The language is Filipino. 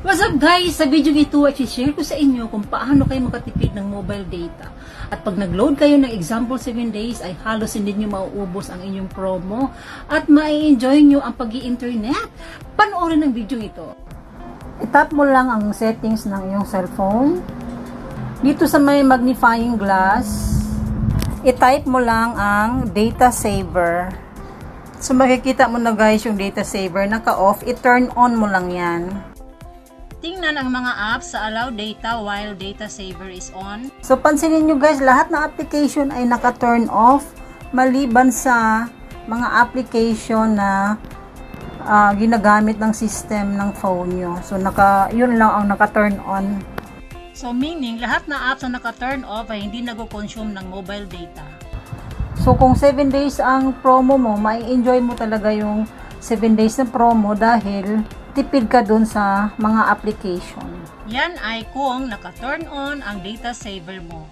What's up guys? Sa video ito ay share ko sa inyo kung paano kayo makatipid ng mobile data. At pag nag-load kayo ng example 7 days ay halos hindi nyo mauubos ang inyong promo at mai-enjoy nyo ang pag-i-internet. Panoorin ang video ito. I-tap mo lang ang settings ng iyong cellphone. Dito sa may magnifying glass, i-type mo lang ang data saver. So makikita mo na guys yung data saver naka-off, i-turn on mo lang yan. Tingnan ang mga apps sa allow data while data saver is on. So pansinin nyo guys, lahat ng application ay naka-turn off maliban sa mga application na ginagamit ng system ng phone nyo. So yun lang ang naka-turn on. So meaning lahat na apps na naka-turn off ay hindi nag-consume ng mobile data. So kung 7 days ang promo mo, mai-enjoy mo talaga yung 7 days na promo dahil tipid ka dun sa mga application. Yan ay kung naka-turn on ang data saver mo.